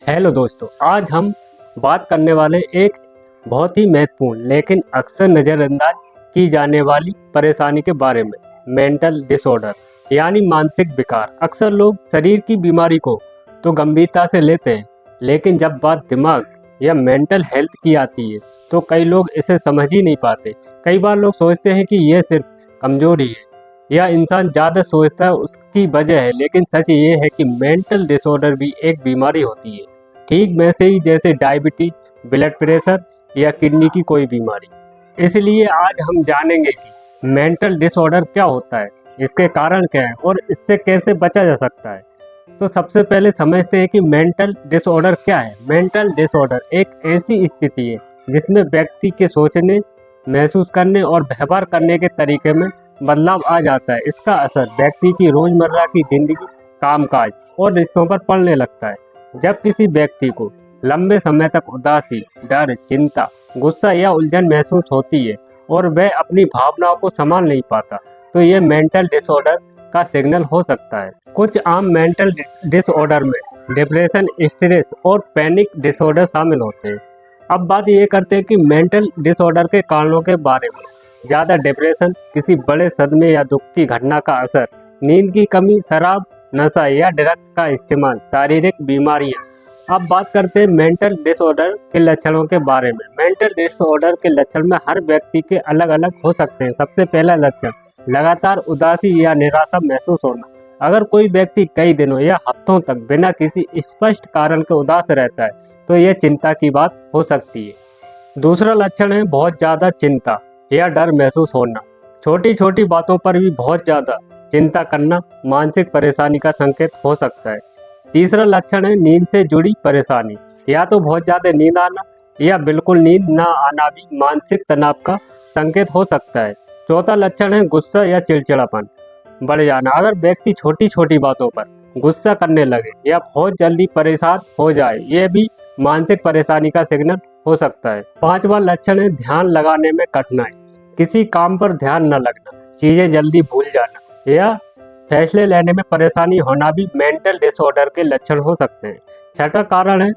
Hello दोस्तों, आज हम बात करने वाले एक बहुत ही महत्वपूर्ण लेकिन अक्सर नज़रअंदाज की जाने वाली परेशानी के बारे में। मेंटल डिसऑर्डर यानी मानसिक विकार। अक्सर लोग शरीर की बीमारी को तो गंभीरता से लेते हैं, लेकिन जब बात दिमाग या मेंटल हेल्थ की आती है तो कई लोग इसे समझ ही नहीं पाते। कई बार लोग सोचते हैं कि यह सिर्फ कमजोरी है या इंसान ज़्यादा सोचता है उसकी वजह है, लेकिन सच ये है कि मेंटल डिसऑर्डर भी एक बीमारी होती है, ठीक वैसे ही जैसे डायबिटीज, ब्लड प्रेशर या किडनी की कोई बीमारी। इसलिए आज हम जानेंगे कि मेंटल डिसऑर्डर क्या होता है, इसके कारण क्या है और इससे कैसे बचा जा सकता है। तो सबसे पहले समझते हैं कि मेंटल डिसऑर्डर क्या है। मेंटल डिसऑर्डर एक ऐसी स्थिति है जिसमें व्यक्ति के सोचने, महसूस करने और व्यवहार करने के तरीके में बदलाव आ जाता है। इसका असर व्यक्ति की रोजमर्रा की जिंदगी, कामकाज और रिश्तों पर पड़ने लगता है। जब किसी व्यक्ति को लंबे समय तक उदासी, डर, चिंता, गुस्सा या उलझन महसूस होती है और वह अपनी भावनाओं को संभाल नहीं पाता, तो यह मेंटल डिसऑर्डर का सिग्नल हो सकता है। कुछ आम मेंटल डिसऑर्डर में डिप्रेशन, स्ट्रेस और पैनिक डिसऑर्डर शामिल होते हैं। अब बात ये करते हैं कि मेंटल डिसऑर्डर के कारणों के बारे में। ज़्यादा डिप्रेशन, किसी बड़े सदमे या दुख की घटना का असर, नींद की कमी, शराब, नशा या ड्रग्स का इस्तेमाल, शारीरिक बीमारियां। अब बात करते हैं मेंटल डिसऑर्डर के लक्षणों के बारे में। मेंटल डिसऑर्डर के लक्षण में हर व्यक्ति के अलग अलग हो सकते हैं। सबसे पहला लक्षण, लगातार उदासी या निराशा महसूस होना। अगर कोई व्यक्ति कई दिनों या हफ्तों तक बिना किसी स्पष्ट कारण के उदास रहता है, तो यह चिंता की बात हो सकती है। दूसरा लक्षण है बहुत ज़्यादा चिंता या डर महसूस होना। छोटी छोटी बातों पर भी बहुत ज़्यादा चिंता करना मानसिक परेशानी का संकेत हो सकता है। तीसरा लक्षण है नींद से जुड़ी परेशानी। या तो बहुत ज़्यादा नींद आना या बिल्कुल नींद ना आना भी मानसिक तनाव का संकेत हो सकता है। चौथा लक्षण है गुस्सा या चिड़चिड़ापन बढ़ जाना। अगर व्यक्ति छोटी छोटी बातों पर गुस्सा करने लगे या बहुत जल्दी परेशान हो जाए, यह भी मानसिक परेशानी का सिग्नल हो सकता है। पांचवा लक्षण है ध्यान लगाने में कठिनाई। किसी काम पर ध्यान न लगना, चीज़ें जल्दी भूल जाना या फैसले लेने में परेशानी होना भी मेंटल डिसऑर्डर के लक्षण हो सकते हैं। छठा कारण है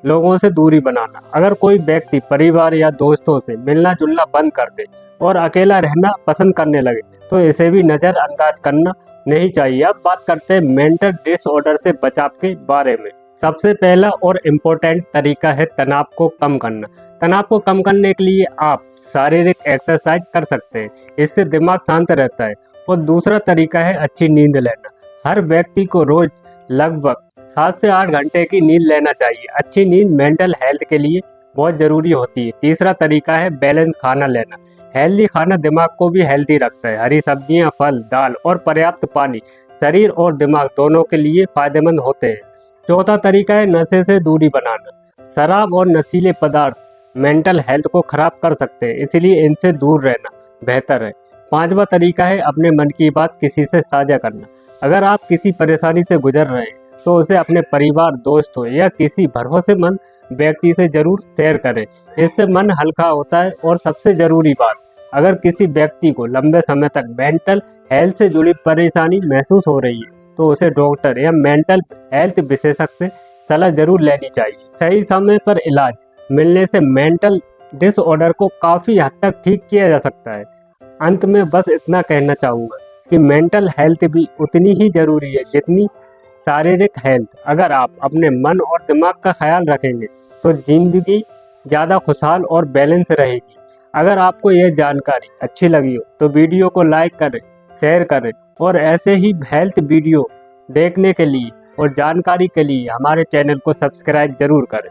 लोगों से दूरी बनाना। अगर कोई व्यक्ति परिवार या दोस्तों से मिलना जुलना बंद कर दे और अकेला रहना पसंद करने लगे, तो इसे भी नज़रअंदाज करना नहीं चाहिए। अब बात करते हैं मेंटल डिसऑर्डर से बचाव के बारे में। सबसे पहला और इम्पोर्टेंट तरीका है तनाव को कम करना। तनाव को कम करने के लिए आप शारीरिक एक्सरसाइज कर सकते हैं, इससे दिमाग शांत रहता है। और दूसरा तरीका है अच्छी नींद लेना। हर व्यक्ति को रोज लगभग 7 से 8 घंटे की नींद लेना चाहिए। अच्छी नींद मेंटल हेल्थ के लिए बहुत ज़रूरी होती है। तीसरा तरीका है बैलेंस खाना लेना। हेल्दी खाना दिमाग को भी हेल्दी रखता है। हरी सब्जियां, फल, दाल और पर्याप्त पानी शरीर और दिमाग दोनों के लिए फायदेमंद होते हैं। चौथा तरीका है नशे से दूरी बनाना। शराब और नशीले पदार्थ मेंटल हेल्थ को खराब कर सकते हैं, इसलिए इनसे दूर रहना बेहतर है। पांचवा तरीका है अपने मन की बात किसी से साझा करना। अगर आप किसी परेशानी से गुजर रहे हैं, तो उसे अपने परिवार, दोस्तों या किसी भरोसेमंद व्यक्ति से जरूर शेयर करें। इससे मन हल्का होता है। और सबसे ज़रूरी बात, अगर किसी व्यक्ति को लंबे समय तक मेंटल हेल्थ से जुड़ी परेशानी महसूस हो रही है, तो उसे डॉक्टर या मेंटल हेल्थ विशेषज्ञ से सलाह जरूर लेनी चाहिए। सही समय पर इलाज मिलने से मेंटल डिसऑर्डर को काफ़ी हद तक ठीक किया जा सकता है। अंत में बस इतना कहना चाहूँगा कि मेंटल हेल्थ भी उतनी ही ज़रूरी है जितनी शारीरिक हेल्थ। अगर आप अपने मन और दिमाग का ख्याल रखेंगे, तो ज़िंदगी ज़्यादा खुशहाल और बैलेंस रहेगी। अगर आपको यह जानकारी अच्छी लगी हो, तो वीडियो को लाइक करें, शेयर करें और ऐसे ही हेल्थ वीडियो देखने के लिए और जानकारी के लिए हमारे चैनल को सब्सक्राइब जरूर करें।